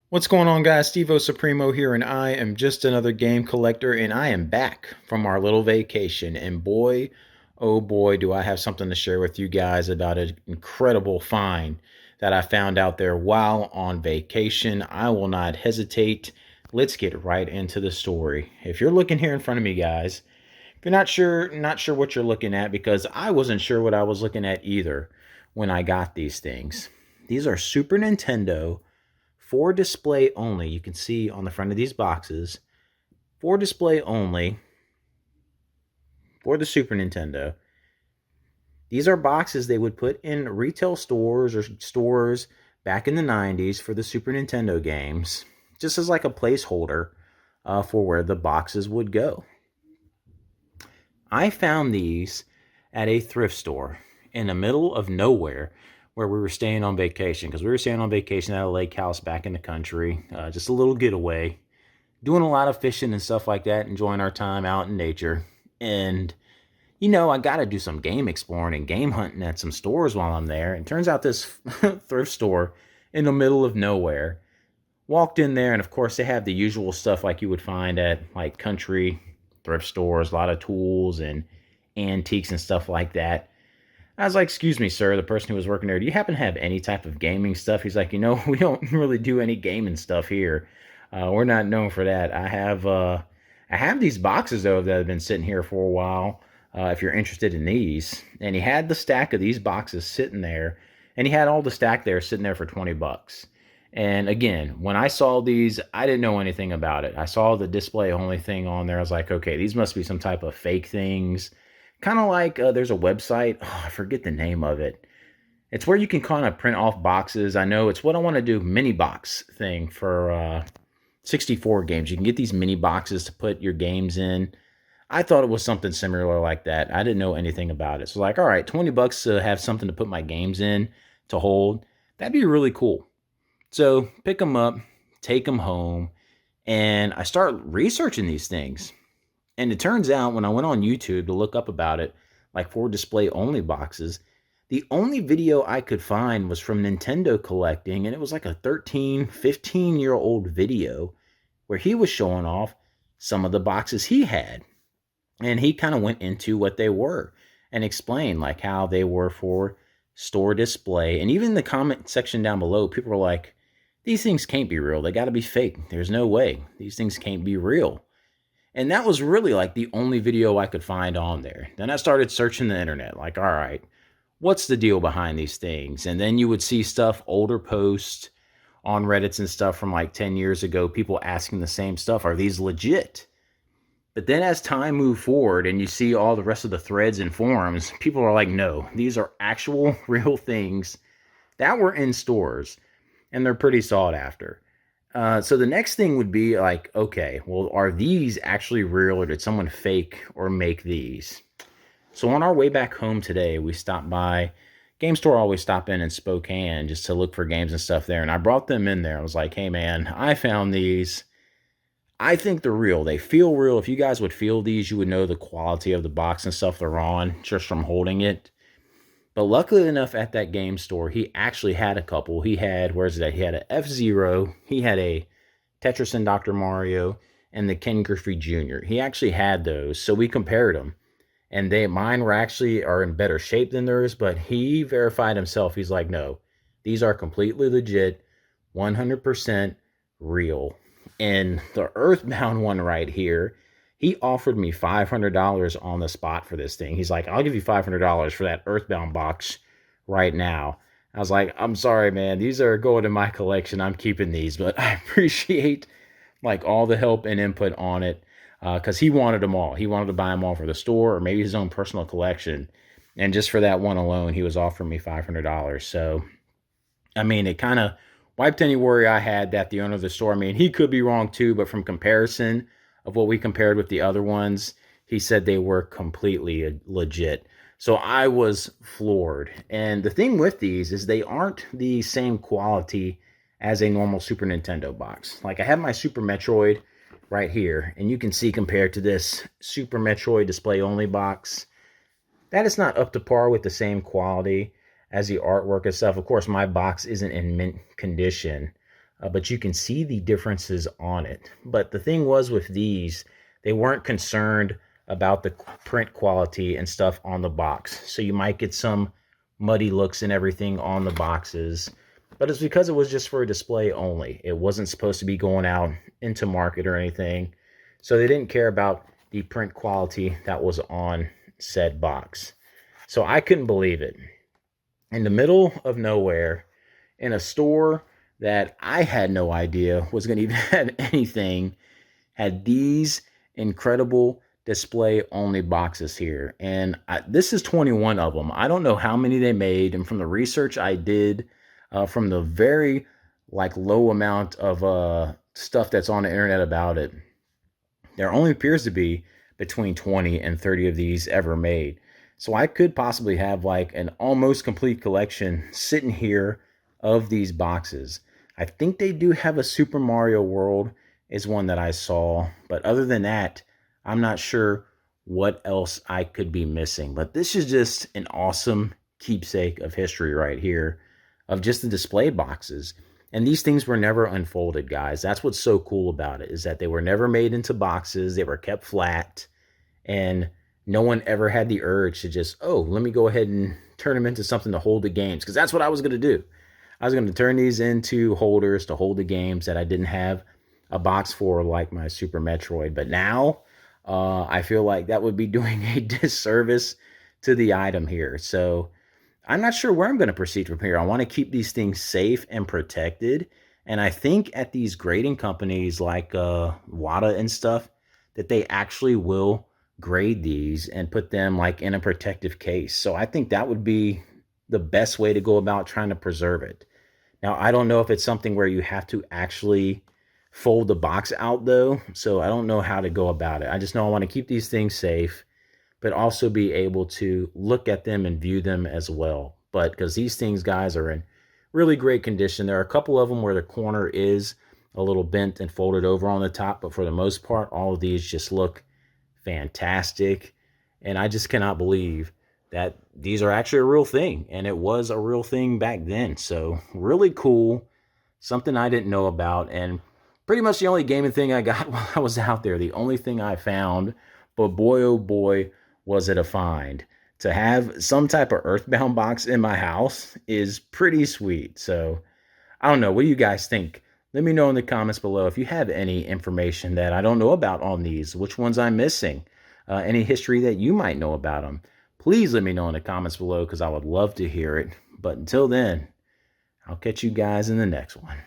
What's going on, guys? Stevo Supremo here, and I am just another game collector, and I am back from our little vacation. And boy, oh boy, do I have something to share with you guys about an incredible find that I found out there while on vacation. I will not hesitate. Let's get right into the story. If you're looking here in front of me, guys, if you're not sure what you're looking at, because I wasn't sure what I was looking at either when I got these things. These are Super Nintendo for display only. You can see on the front of these boxes, for display only for the Super Nintendo. These are boxes they would put in retail stores or stores back in the 90s for the Super Nintendo games, just as like a placeholder for where the boxes would go. I found these at a thrift store in the middle of nowhere where we were staying on vacation, because we were staying on vacation at a lake house back in the country, just a little getaway, doing a lot of fishing and stuff like that, enjoying our time out in nature. And, I got to do some game exploring and game hunting at some stores while I'm there. And turns out this thrift store in the middle of nowhere. Walked in there, and of course, they have the usual stuff like you would find at like country thrift stores, a lot of tools and antiques and stuff like that. I was like, "Excuse me, sir," the person who was working there, "do you happen to have any type of gaming stuff?" He's like, "We don't really do any gaming stuff here. We're not known for that. I have these boxes though that have been sitting here for a while. If you're interested in these." And he had the stack of these boxes sitting there, and he had all the stack there sitting there for $20. And again, when I saw these, I didn't know anything about it. I saw the display only thing on there. I was like, okay, these must be some type of fake things. Kind of like there's a website. Oh, I forget the name of it. It's where you can kind of print off boxes. I know it's what I want to do, mini box thing for 64 games. You can get these mini boxes to put your games in. I thought it was something similar like that. I didn't know anything about it. So like, all right, $20 to have something to put my games in to hold. That'd be really cool. So pick them up, take them home, and I start researching these things. And it turns out when I went on YouTube to look up about it, like for display only boxes, the only video I could find was from Nintendo Collecting, and it was like a 13, 15-year-old video where he was showing off some of the boxes he had. And he kind of went into what they were and explained like how they were for store display. And even in the comment section down below, people were like, these things can't be real. They got to be fake. There's no way. These things can't be real. And that was really like the only video I could find on there. Then I started searching the internet, like, all right, what's the deal behind these things? And then you would see stuff, older posts on Reddits and stuff from like 10 years ago, people asking the same stuff. Are these legit? But then as time moved forward and you see all the rest of the threads and forums, people are like, no, these are actual real things that were in stores and they're pretty sought after. So the next thing would be like, okay, well, are these actually real or did someone fake or make these? So on our way back home today, we stopped by Game Store. I always stop in Spokane just to look for games and stuff there. And I brought them in there. I was like, hey man, I found these. I think they're real. They feel real. If you guys would feel these, you would know the quality of the box and stuff they're on just from holding it. But luckily enough, at that game store, he actually had a couple. He had, where's it at? He had a F-Zero, he had a Tetris and Dr. Mario, and the Ken Griffey Jr. He actually had those, so we compared them. And mine were actually are in better shape than theirs, but he verified himself. He's like, no, these are completely legit, 100% real. And the Earthbound one right here, he offered me $500 on the spot for this thing. He's like, I'll give you $500 for that Earthbound box right now. I was like, I'm sorry, man. These are going in my collection. I'm keeping these, but I appreciate like all the help and input on it because he wanted them all. He wanted to buy them all for the store or maybe his own personal collection. And just for that one alone, he was offering me $500. So, I mean, it kind of wiped any worry I had that the owner of the store, I mean, he could be wrong too, but from comparison of what we compared with the other ones, he said they were completely legit. So I was floored. And the thing with these is they aren't the same quality as a normal Super Nintendo box. Like I have my Super Metroid right here, and you can see compared to this Super Metroid display only box, that is not up to par with the same quality as the artwork itself. Of course, my box isn't in mint condition. but you can see the differences on it. But the thing was with these, they weren't concerned about the print quality and stuff on the box. So you might get some muddy looks and everything on the boxes, but it's because it was just for a display only. It wasn't supposed to be going out into market or anything. So they didn't care about the print quality that was on said box. So I couldn't believe it. In the middle of nowhere, in a store that I had no idea was going to even have anything, had these incredible display only boxes here. And this is 21 of them. I don't know how many they made. And from the research I did, from the very low amount of stuff that's on the internet about it, there only appears to be between 20 and 30 of these ever made. So I could possibly have an almost complete collection sitting here of these boxes. I think they do have a Super Mario World is one that I saw, but other than that, I'm not sure what else I could be missing. But this is just an awesome keepsake of history right here, of just the display boxes. And these things were never unfolded, guys. That's what's so cool about it, is that they were never made into boxes. They were kept flat, and no one ever had the urge to just, oh, let me go ahead and turn them into something to hold the games, because that's what I was going to do. I was going to turn these into holders to hold the games that I didn't have a box for, like my Super Metroid. But now I feel like that would be doing a disservice to the item here. So I'm not sure where I'm going to proceed from here. I want to keep these things safe and protected. And I think at these grading companies like WATA and stuff, that they actually will grade these and put them in a protective case. So I think that would be the best way to go about trying to preserve it. Now, I don't know if it's something where you have to actually fold the box out though. So I don't know how to go about it. I just know I want to keep these things safe, but also be able to look at them and view them as well. But because these things, guys, are in really great condition. There are a couple of them where the corner is a little bent and folded over on the top, but for the most part, all of these just look fantastic. And I just cannot believe that these are actually a real thing, and it was a real thing back then. So really cool, something I didn't know about, and pretty much the only gaming thing I got while I was out there, the only thing I found. But boy, oh boy, was it a find. To have some type of Earthbound box in my house is pretty sweet. So I don't know, what do you guys think? Let me know in the comments below if you have any information that I don't know about on these, which ones I'm missing, any history that you might know about them. Please let me know in the comments below, because I would love to hear it. But until then, I'll catch you guys in the next one.